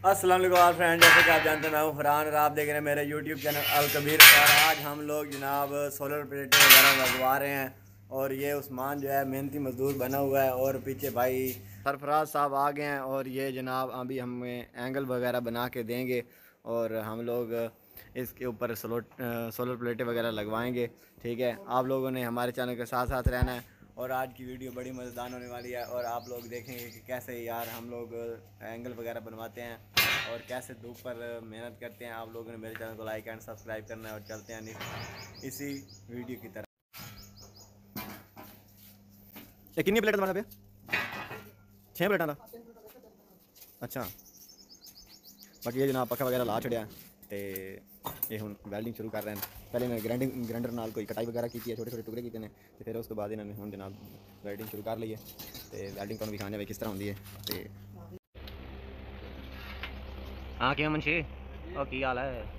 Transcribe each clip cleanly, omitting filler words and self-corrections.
अस्सलाम वालेकुम फ्रेंड, जैसे कि आप जानते हैं मैं हूँ फरहान और आप देख रहे हैं मेरे यूट्यूब चैनल अल कबीर। और आज हम लोग जनाब सोलर प्लेटें वगैरह लगवा रहे हैं। और ये उस्मान जो है मेहनती मजदूर बना हुआ है और पीछे भाई सरफराज साहब आ गए हैं। और ये जनाब अभी हमें एंगल वगैरह बना के देंगे और हम लोग इसके ऊपर सोलर प्लेटें वगैरह लगवाएंगे। ठीक है, आप लोगों ने हमारे चैनल के साथ साथ रहना है और आज की वीडियो बड़ी मज़ेदार होने वाली है। और आप लोग देखेंगे कि कैसे यार हम लोग एंगल वगैरह बनवाते हैं और कैसे धूप पर मेहनत करते हैं। आप लोगों ने मेरे चैनल को लाइक एंड सब्सक्राइब करना है और चलते हैं इसी वीडियो की तरफ। ये कितनी प्लेट तुम्हारे पे? 6 प्लेटा था। अच्छा, बाकी ये जनाब पक्का वगैरह ला छड़िया तो ये हम वैल्डिंग शुरू कर रहे हैं। पहले इन्होंने ग्राइंडर नाल कोई कटाई वगैरह की है, छोटे छोटे टुकड़े किए हैं तो फिर उसके बाद इन्होंने हम जनाब वैल्डिंग शुरू कर ली है। तो वैल्डिंग तुहानू दिखाने भाई किस तरह होंगी है। तो हाँ क्यों मुंशी और की हाल है?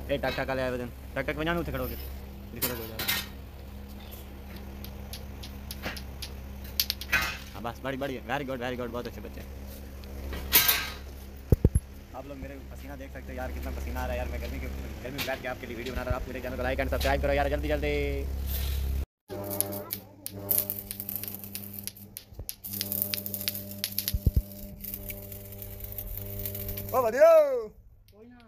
ए टक टक आया वजन टक टक वजन उठे खड़ोगे दिखो हो जाए। हाँ बस बड़ी बड़ी वेरी गुड बहुत अच्छे बच्चे। आप लोग मेरे पसीना देख सकते हो यार, कितना पसीना आ रहा है यार। मैं गर्मी में बैठ के आपके लिए वीडियो बना रहा हूँ। आप मेरे चैनल को लाइक एंड सब्सक्राइब करो यार, जल्दी जल्दी। ओ बढ़िया कोई ना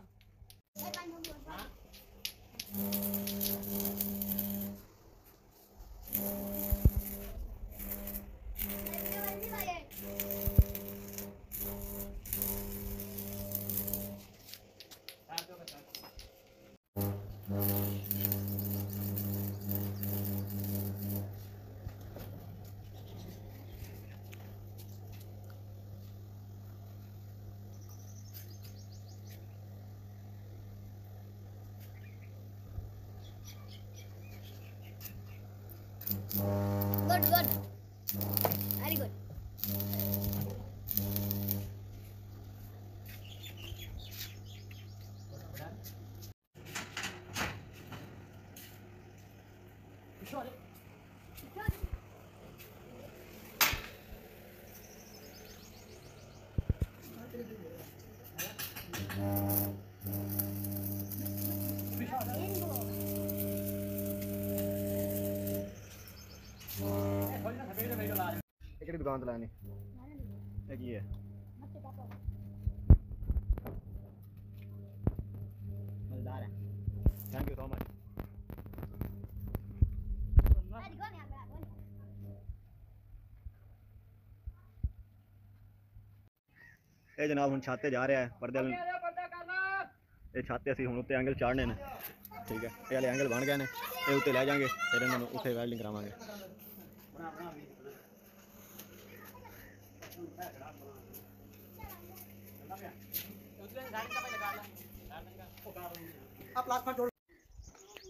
गुड वेरी गुड। एक दुकान तो लानी एक ही है। मजेदार है, थैंक यू सो मच। ये जनाब हम छाते जा रहे हैं पर्दे ये छाते असी हम उत्ते एंगल चाड़ने ने। ठीक है, ये वाले एंगल बन गए ने, ये उत्ते लै जाएंगे फिर इन्होंने उत्ते वेल्डिंग करावांगे।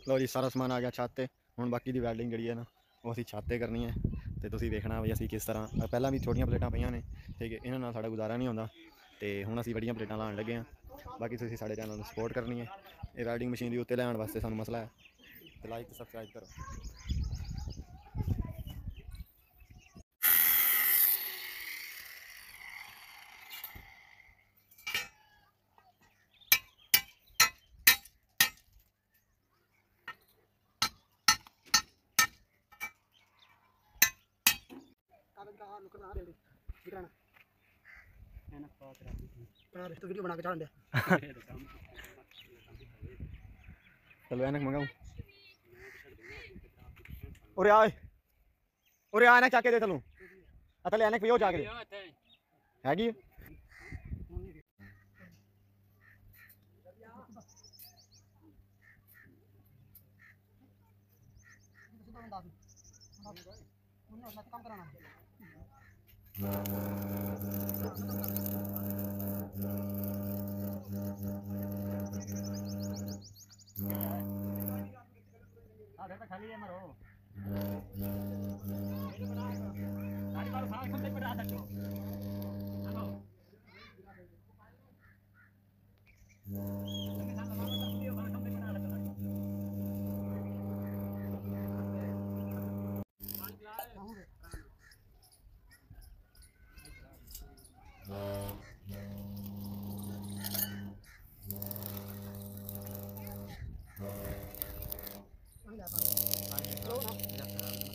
लो जी सारा समान आ गया छाते। हुण बाकी दी वेल्डिंग जिहड़ी है ना वो असीं छाते करनी है तो तुसीं देखना भी असीं किस तरह। पहलां भी छोटियां प्लेटां पईयां ने, ठीक है, इन्हां नाल साडा गुजारा नहीं होंदा ते हुण असीं वड्डियां प्लेटां लाण लगे हां। बाकी तुसीं साडे चैनल नूं सपोर्ट करनी है। ये वेल्डिंग मशीनरी उत्ते लैण वास्ते सानूं मसला है ते लाइक ते सबसक्राइब करो। तो वीडियो बना के चढ़ा दे। चलो एनक मंगाऊं और आए ना चाके दे चलूं अतले एनक पियो जाके हैगी काम कराना। खाली है मरो गाड़ी मारो खराब सब पे आ सकते हो।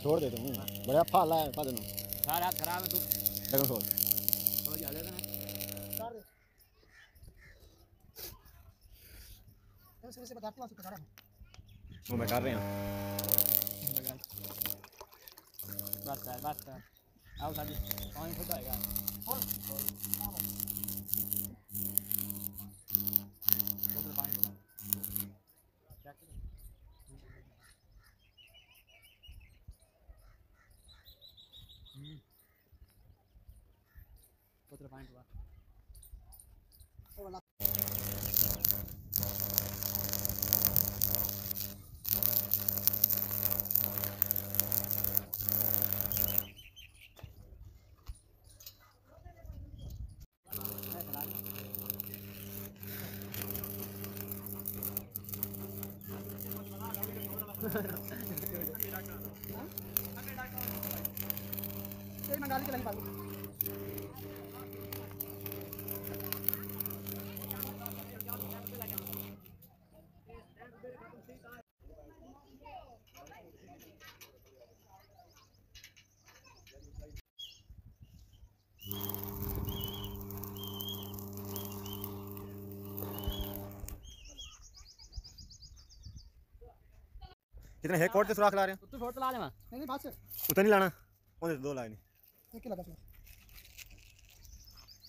छोड़ दे तुम बड़ा फाला है पा देनु सारा हाथ खराब है तू देखो छोड़ समझ आ जाएगा ना कर दे से बताती हूं कर रहा हूं वो मैं कर रहे हैं बस कर आओ सादी पानी खुद आएगा और पानी चेक पुत्र पानी हुआ ये मंगा ली चलाई बात कितने है कोट के सुराख ला रहे हैं तू फोटो ला ले मैं नहीं बात से उतना नहीं लाना ओने दो लाए नहीं एक लगा से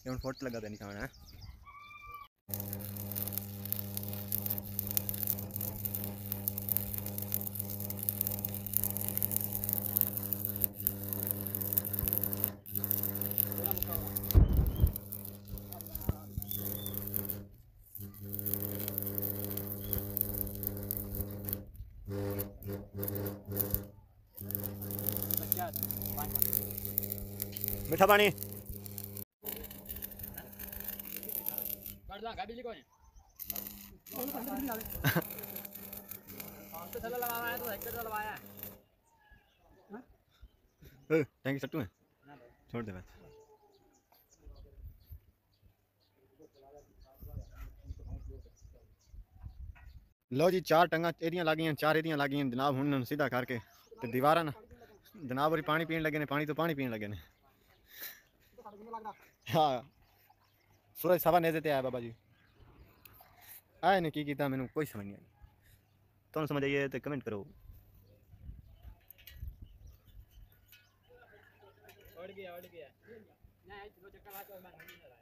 ये उन फोट लगा देनी खाना है मीठा पानी कर दो गाड़ी लिखो ने तो चला लगाया है तो हेक्टर लगाया है टैंकी सट्टू है छोड़ दे बस लो जी 4 टंगा एरियां लागी हैं 4 एरियां लागी हैं जनाब हुन सीधा करके ते दीवारा ना जनाब और पानी पीने लगे ने पानी तो पानी पीने लगे ने हाँ सूरज सवा नेजे ते आया बाबा जी आए ने की कीता मैनू कोई समझ नहीं आई तुम समझ आइए तो कमेंट करो उड़ गया नहीं दो चक्कर लगा मैं नहीं रहा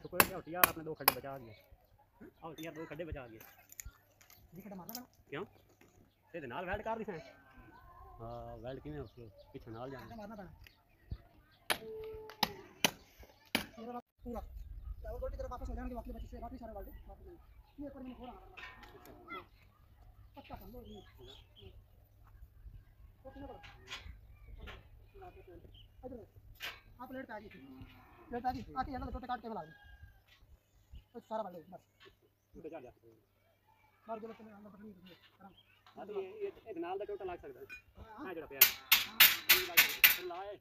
शुक्र है होती यार आपने 2 खड्डे बचा दिए और यार 2 खड्डे बचा दिए खड़ा मारना पड़ा क्यों ते नाल वेल्ड कर दी है हां वेल्ड किवें उसके पीछे नाल जाना मारना पड़ा पूरा चावल रोटी तरफ वापस हो जाएंगे बाकी सारे वाले वापस ये पर मैंने थोड़ा पक्का समझो ये तो कितना पड़ा इधर आप प्लेट पे आ गई आके यहाँ छोटे काट के मिला दे तो सारा वाले बस बचा जा मार जो तुमने अंदर पकड़ी है आराम हां तो ये नाल दा टोटल लग सकदा हां जड़ा पे तुम लाए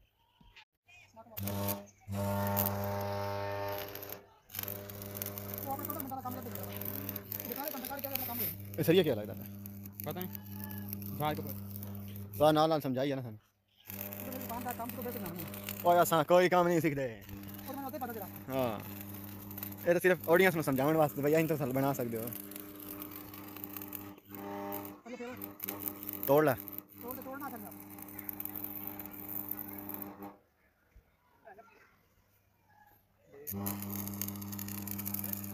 तो आपने थोड़ा मंदा काम कर दिया दिखा ले काट के अगर काम हो सरिया क्या लगता है पता नहीं गाय को तो नाल नाल समझाइए ना सन तो काम का काम तो बेच ना ओए असा कोई काम नहीं सीखते और मैं पता तेरा हाँ ये तो सिर्फ ऑडियंस में समझाने वास्ते भैया इन तो सल बना सकते हो चलो फिर तोड़ ला तोड़ना करना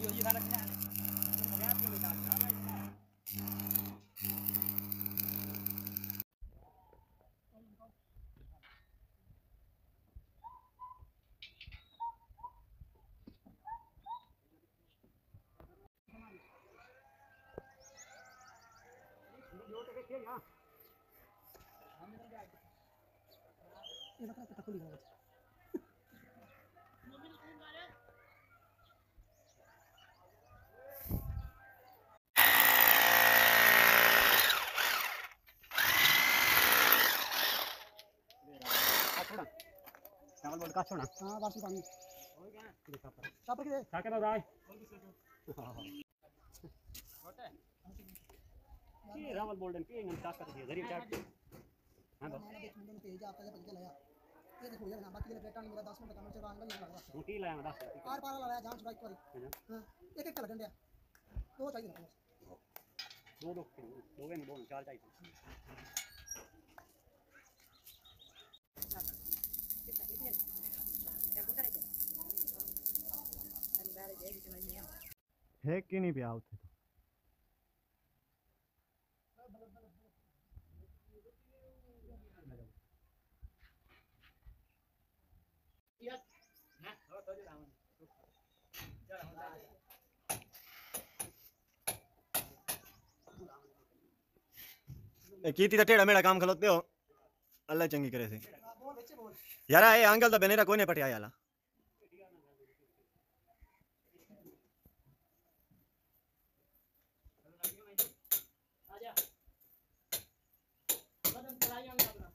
ये सारा क्या है ये मतलब तकली है चावल बोल का छोड़ा हां वापसी पानी चापर की दे छाके में भाई ये रावल बोल्डन की इंगन टाक कर दिया जरी टाक हां बस मैंने देख मुंडे तेज आता है पकड़ लाया ये देखो यार ना बाकी के प्लेटा नहीं मिला 10 मिनट का चला एंगल नहीं लगा वो की लाया मैं 10 आर पार लगाया जान छुड़ा एक बारी हां एक एक लगन दिया दो चाहिए ना दो दो दो में दो चार चाहिए है कि नहीं पिया उठे की थी टेढ़ा मेढ़ा काम खलोते हो अल्लाह चंगी करे से बोल बच्चे बोल यार ये अंकल तो बनेरा कोई नहीं पटिया याला आजा बदन चलाई आंगे अपना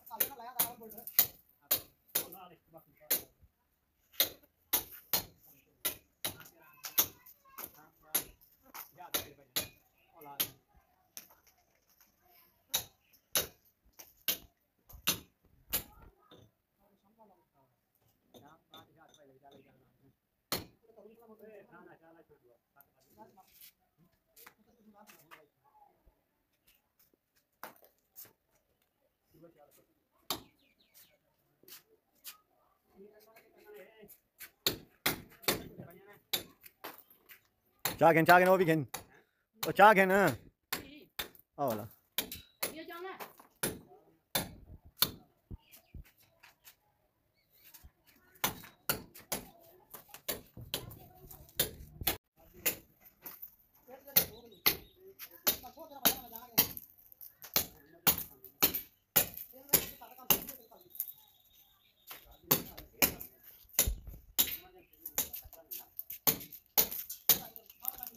काले ना लाया दावल बोल रहा चागेन वो भी घेन ओ चागेन ओ वाला ये जाना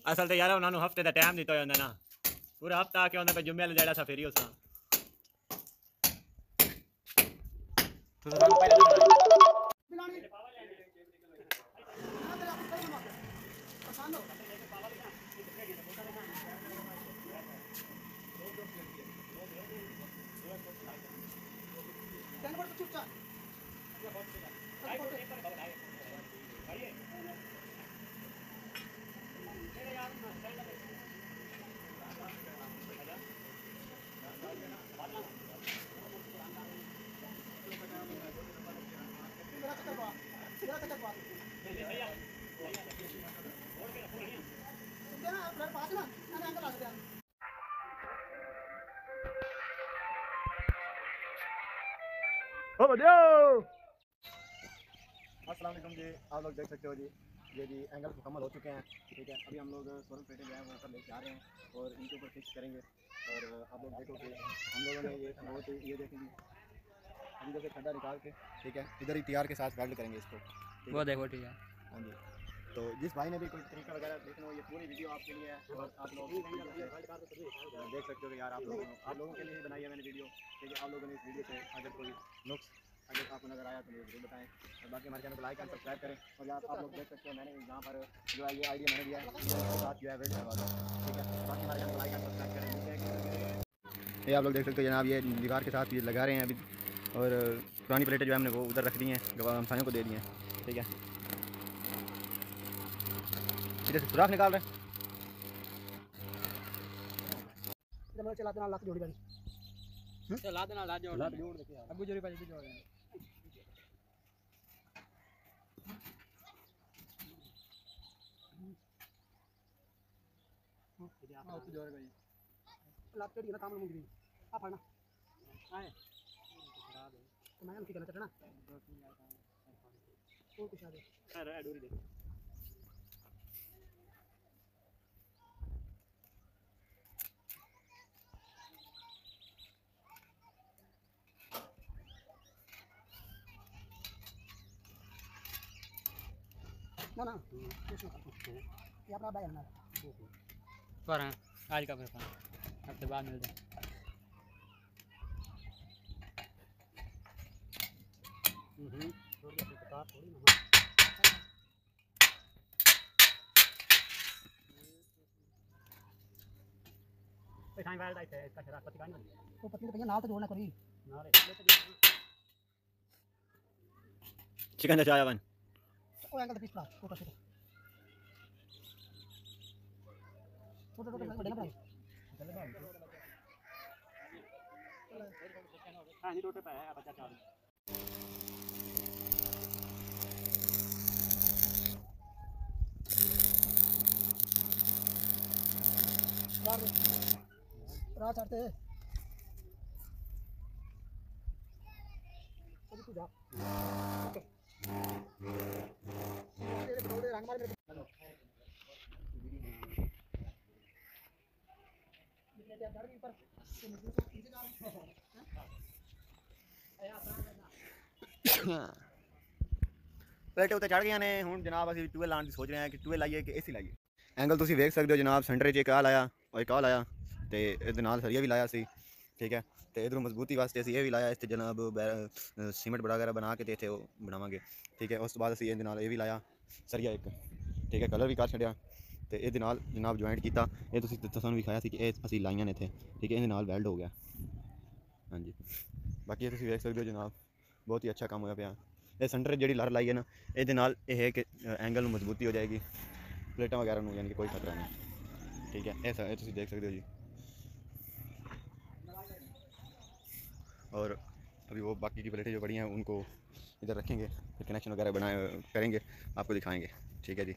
असल तो यार उन्होंने हफ्ते का टाइम दिता होंगे ना पूरा हफ्ता आके उन्होंने जुम्मे वाले जेड़ा सा फेरी उसका बिलानी पसंद हो टेन पर चुपचाप मेरा चक्कर बात सुनते ना मेरे पास ना मैंने अंकल आ गया ओ बदियो अस्सलाम वालेकुम जी आप लोग देख सकते हो जी ये जी एंगल मुकम्मल हो चुके हैं ठीक है अभी हम लोग सोलर प्लेटें जो है वो ऊपर लेके आ रहे हैं और इनके ऊपर फिक्स करेंगे और आप लोग देखो कि हम लोगों ने ये बहुत ये देखेंगे अभी जैसे खड्डा निकाल के ठीक है इधर ही टीआर के साथ वेल्ड करेंगे इसको वो देखो ठीक है हाँ जी तो जिस भाई ने भी कोई तरीका वगैरह देखना हो ये पूरी वीडियो आपके लिए है और आप लोग देख सकते हो कि यार आप लोगों के लिए ही बनाई है मैंने वीडियो ठीक है आप लोगों ने इस वीडियो से अगर कोई नुक्स अगर आपको नजर आया तो मुझे जरूर बताएं और बाकी हमारे चैनल को लाइक एंड सब्सक्राइब करें और यार आप लोग देख सकते हो मैंने यहाँ पर जो है ये आइडिया मैंने दिया है इसके साथ जो है वेल्ड करवा दो ठीक है बाकी हमारे चैनल को लाइक एंड सब्सक्राइब करें ये आप लोग देख सकते हो जनाब ये दीवार के साथ ये लगा रहे हैं अभी और पुरानी प्लेटें जो है हमने वो उधर रख दी हैं हमसायों को दे दी हैं ठीक है इधर से सुराख निकाल रहे हैं जब मैं चलाते ना लाख जोड़ी गाड़ी चला देना ला जोड़ देखिए अबू जोड़ी पाजी जोड़ हां तो जोड़ गई लाख जोड़ी ना काम मुंडी आ फड़ना आए तो मैं उनकी गलत है ना वो कुछ आ गया अरे डोरी दे ना ना कुछ ना ये अपना भाई है हमारा पर आज का पेपर हफ्ते बाद मिलते हैं छोड़ दो तार थोड़ी ना पे टाइम वाला है इसका शराब पति का नहीं तो पत्नी तो भैया नाल तो जोड़ना करी ना रे चिकन दा चाया वन ओ एंगल पीस प्लास ऊपर से छोटे छोटे बड़े ना भाई हां नहीं रोटे पे है बच्चा चाल रात चढ़ते हैं चल तू जा तेरे बड़े रंग मार मेरे हेलो ये घर के ऊपर नीचे जा रहे हैं प्लेटें उत्ते चढ़ गई ने हुण जनाब असीं टूए लाने की सोच रहे हैं कि टूए लाइए कि एसी लाइए एंगल तुसीं वेख सकते हो जनाब सेंटर च एक आ लाया और एक आ लाया तो इहदे नाल सरिया भी लाया सी ठीक है तो इधरों मजबूती वास्ते असीं ये भी लाया इस जनाब सीमेंट वगैरह बना के तो इत्थे बनावांगे ठीक है उस तो बाद असीं इहदे नाल ये भी लाया सरिया एक ठीक है कलर भी कर छड्या तो इहदे नाल जनाब ज्वाइंट कीता ये तुसीं तुहानूं विखाया सी कि ये असीं लाइयां ने इत्थे ठीक है इहदे नाल वेल्ड हो गया हाँ जी बाकी तुसीं वेख सकते हो जनाब बहुत ही अच्छा काम होया पिया ये सेंटर जी लर लाई है ना ये कि एंगल में मजबूती हो जाएगी प्लेटा वगैरह में यानी कि कोई खतरा नहीं ठीक है ऐसा है तुम देख सकते हो जी और अभी वो बाकी की प्लेटें जो पड़ी हैं उनको इधर रखेंगे फिर कनेक्शन वगैरह बनाए करेंगे आपको दिखाएंगे ठीक है जी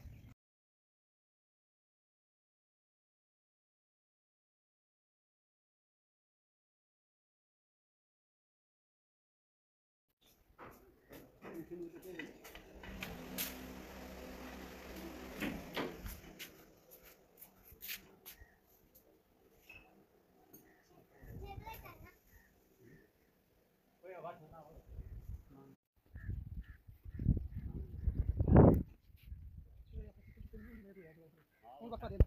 उनका पता दे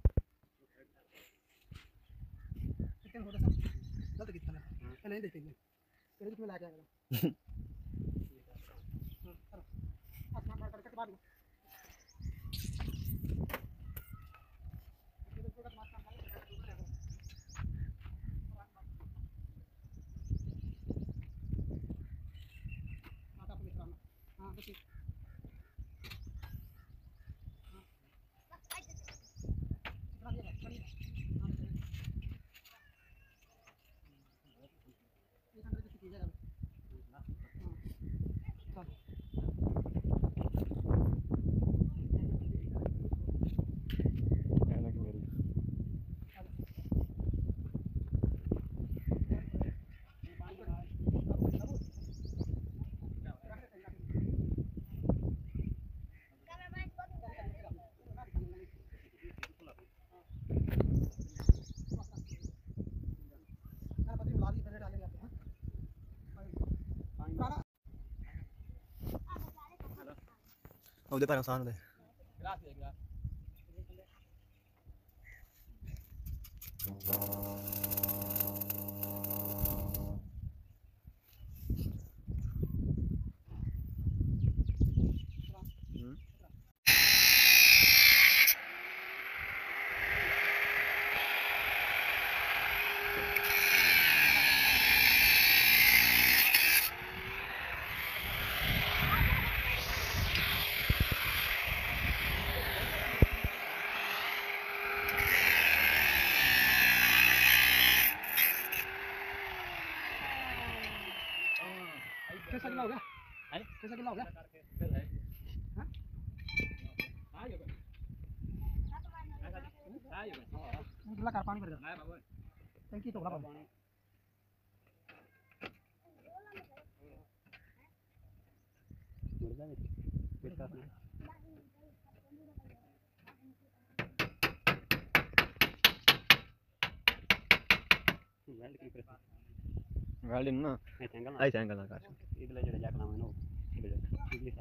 चिकन थोड़ा सा गलत कितना है पहले नहीं देखेंगे तेरे में लाके आएगा आसमान मार करके बाद हाँ बस उधर पर आसान है कैसा गिला हो गया है कैसा गिला हो गया हां गिला कर पानी भर जा टंकी तो बड़ा पानी मुर्गा में पेट का वेल्ड की प्रेस वेल्ड ना आई एंगल ना काश इधर जो जाकना है नो पिछली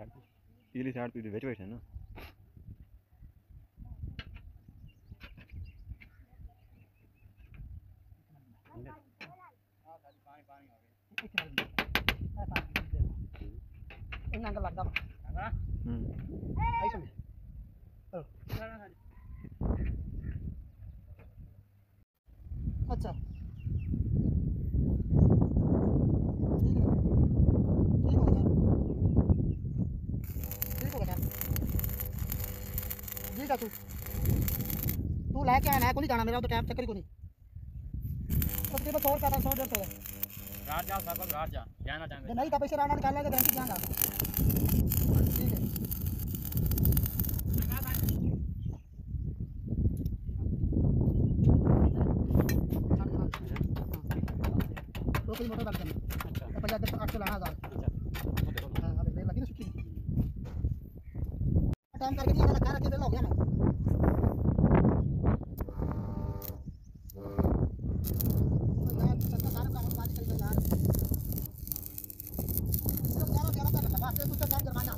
साइड पे बैठे ना इन एंगल लगदा हां आई समझ चलो अच्छा ठीक हो गया ठीक है तू लेके आना है को नहीं जाना मेरा तो टाइम चक्कर ही को नहीं अब तेरे 100 का 100 150 रात जा सब रात जा जाना चाहेंगे नहीं तो पैसे राना निकालना है गारंटी जाना ठीक है तो कोई मोटर डाल देना अच्छा 50 लाना 1000 अच्छा हां अबे लगी ना छुट्टी टाइम करके नहीं आना लगा रखे बेला हो गया मैं यार सत्ता सारा काम बात करेगा यार सिर्फ 11 कर लगा फिर उसका काम करवाना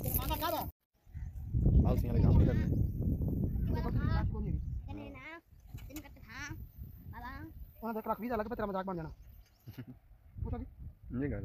जुर्माना क्या है आलसी वाले काम नहीं करने वहां देख रख वीजा लग पे तेरा मजाक बन जाना पूछो जी ये कर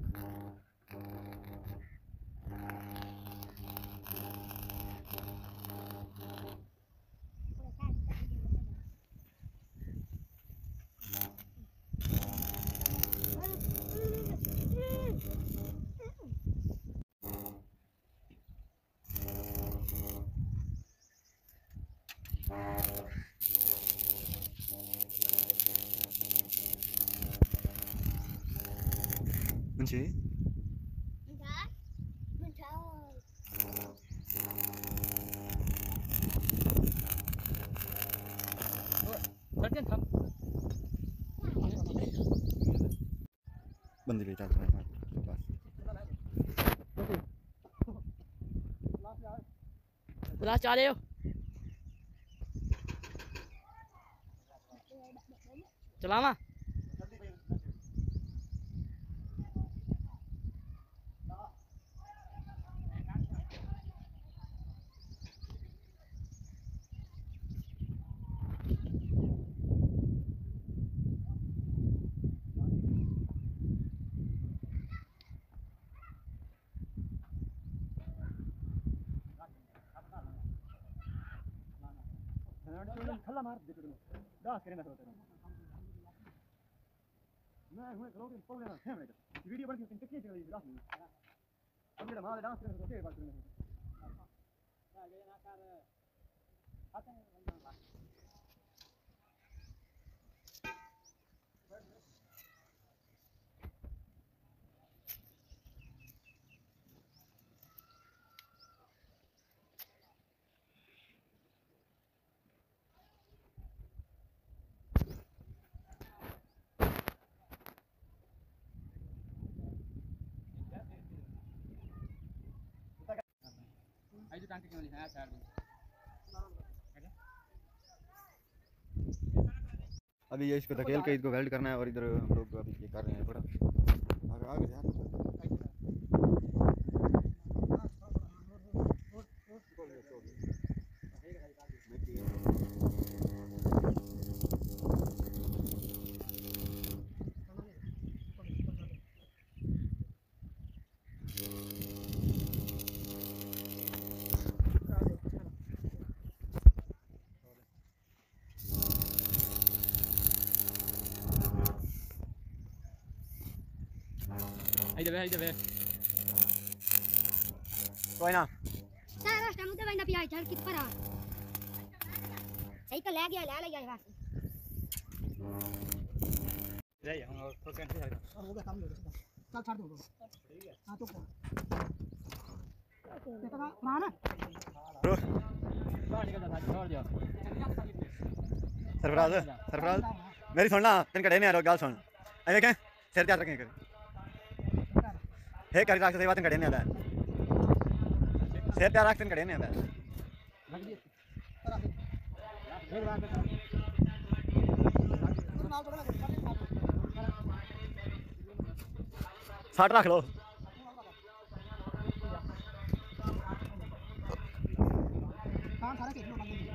मुंशी सर्जन सब बंदी ले चल बस क्लास चाले हो चलावा खल्ला मार दे तेरे दास करे ना तेरे मैं हूं खलो के पौले ना फेमने वीडियो बन के कितनी चली दास में अब मेरा मां डांस करे तो के बात करने आगे ना कर आते हैं ऐसे टांके क्यों नहीं है साइड में अभी ये इसको धकेल के इसको वेल्ड करना है और इधर हम लोग अभी ये कर रहे हैं थोड़ा आगे आगे ध्यान इधर वे कोई ना सारा रास्ता मुझे वहीं ना पिया चल कित पर आ सही का ले गया ले गया वहां से ले हम और कैंसिल कर हो गया काम हो गया चल छाड़ दो ठीक है हां तो देखा ना ना बाहर निकल जा छोड़ दिया सरफराज मेरी सुन ला तेन कड़े नहीं आ रहा गाल सुन ऐ देखें सिर त्याग रखें कर हे कर रास्ते से बात कड़े नहीं आता सिर त्याग रख तेन कड़े नहीं आता साठ रख लो काम सारा कितना बंद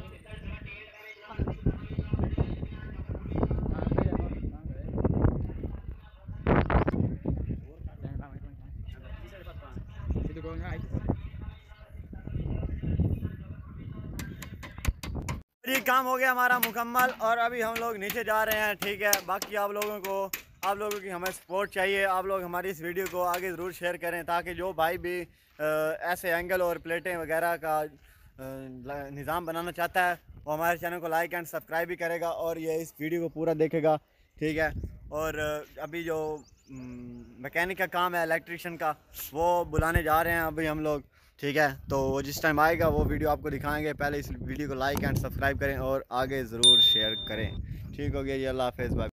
काम हो गया हमारा मुकम्मल और अभी हम लोग नीचे जा रहे हैं, ठीक है। बाकी आप लोगों की हमें सपोर्ट चाहिए। आप लोग हमारी इस वीडियो को आगे ज़रूर शेयर करें ताकि जो भाई भी ऐसे एंगल और प्लेटें वगैरह का निज़ाम बनाना चाहता है वो हमारे चैनल को लाइक एंड सब्सक्राइब भी करेगा और ये इस वीडियो को पूरा देखेगा, ठीक है। और अभी जो मैकेनिक का काम है, इलेक्ट्रिशियन का, वो बुलाने जा रहे हैं अभी हम लोग, ठीक है। तो वो जिस टाइम आएगा वो वीडियो आपको दिखाएंगे। पहले इस वीडियो को लाइक एंड सब्सक्राइब करें और आगे ज़रूर शेयर करें, ठीक हो गया जी। अल्लाह हाफ़िज़, बाय।